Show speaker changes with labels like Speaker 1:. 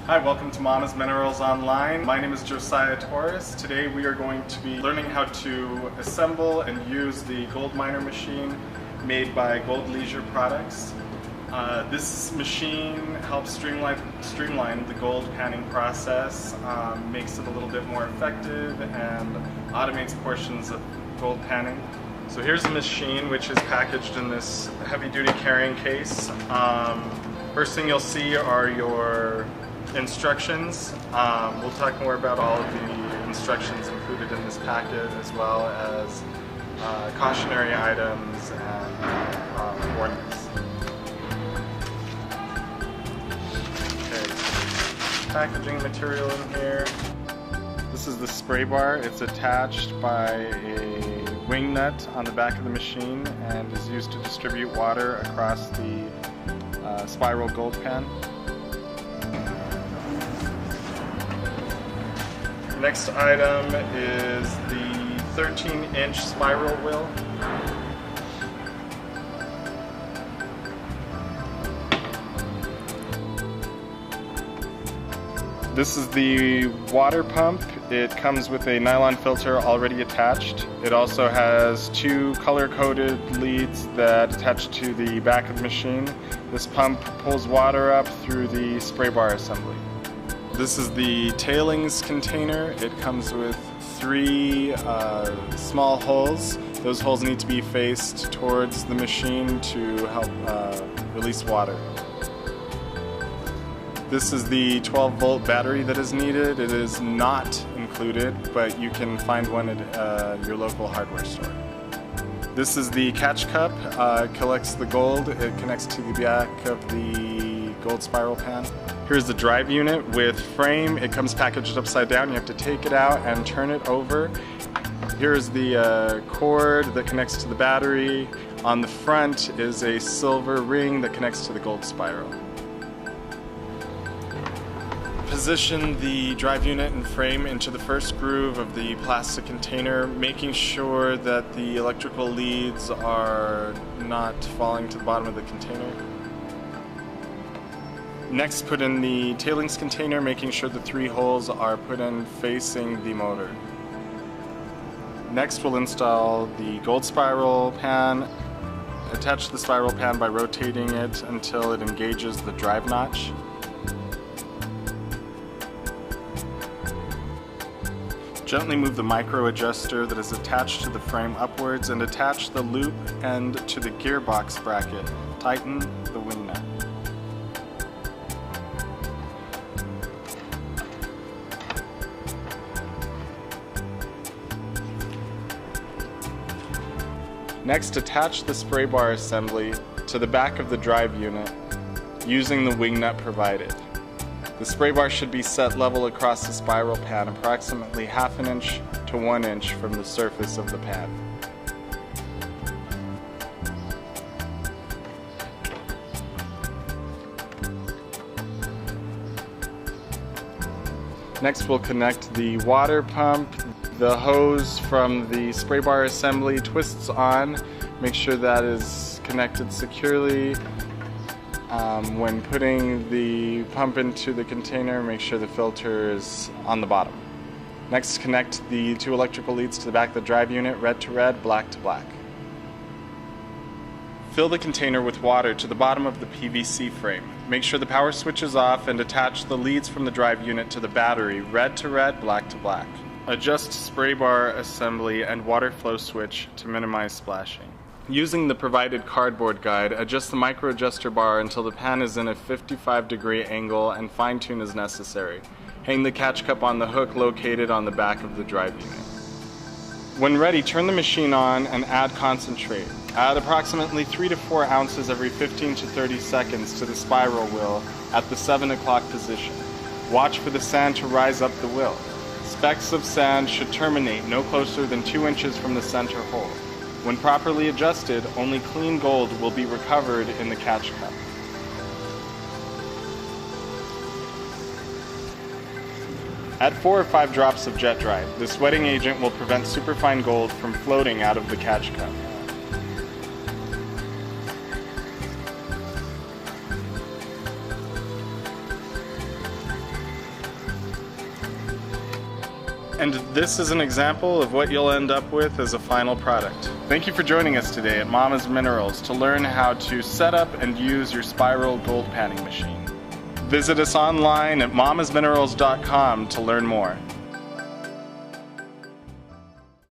Speaker 1: Hi, welcome to Mama's Minerals Online. My name is Josiah Torres. Today we are going to be learning how to assemble and use the gold miner machine made by Gold Leisure Products. This machine helps streamline the gold panning process, makes it a little bit more effective, and automates portions of gold panning. So here's the machine, which is packaged in this heavy-duty carrying case. First thing you'll see are your instructions. We'll talk more about all of the instructions included in this packet, as well as cautionary items and warnings. Okay, packaging material in here. This is the spray bar. It's attached by a wing nut on the back of the machine and is used to distribute water across the spiral gold pan. Next item is the 13-inch spiral wheel. This is the water pump. It comes with a nylon filter already attached. It also has two color-coded leads that attach to the back of the machine. This pump pulls water up through the spray bar assembly. This is the tailings container. It comes with three small holes. Those holes need to be faced towards the machine to help release water. This is the 12-volt battery that is needed. It is not included, but you can find one at your local hardware store. This is the catch cup. Collects the gold. It connects to the back of the gold spiral pan. Here's the drive unit with frame. It comes packaged upside down. You have to take it out and turn it over. Here's the cord that connects to the battery. On the front is a silver ring that connects to the gold spiral. Position the drive unit and frame into the first groove of the plastic container, making sure that the electrical leads are not falling to the bottom of the container. Next, put in the tailings container, making sure the three holes are put in facing the motor. Next, we'll install the gold spiral pan. Attach the spiral pan by rotating it until it engages the drive notch. Gently move the micro adjuster that is attached to the frame upwards and attach the loop end to the gearbox bracket. Tighten the wing nut. Next, attach the spray bar assembly to the back of the drive unit using the wing nut provided. The spray bar should be set level across the spiral pan, approximately ½ inch to 1 inch from the surface of the pan. Next, we'll connect the water pump. The hose from the spray bar assembly twists on. Make sure that is connected securely. When putting the pump into the container, make sure the filter is on the bottom. Next, connect the two electrical leads to the back of the drive unit, red to red, black to black. Fill the container with water to the bottom of the PVC frame. Make sure the power switch is off and attach the leads from the drive unit to the battery, red to red, black to black. Adjust spray bar assembly and water flow switch to minimize splashing. Using the provided cardboard guide, adjust the micro adjuster bar until the pan is in a 55-degree angle and fine-tune as necessary. Hang the catch cup on the hook located on the back of the drive unit. When ready, turn the machine on and add concentrate. Add approximately 3 to 4 ounces every 15 to 30 seconds to the spiral wheel at the 7 o'clock position. Watch for the sand to rise up the wheel. Specks of sand should terminate no closer than 2 inches from the center hole. When properly adjusted, only clean gold will be recovered in the catch cup. Add 4 or 5 drops of jet dry. This wetting agent will prevent superfine gold from floating out of the catch cup. And this is an example of what you'll end up with as a final product. Thank you for joining us today at Mama's Minerals to learn how to set up and use your spiral gold panning machine. Visit us online at mamasminerals.com to learn more.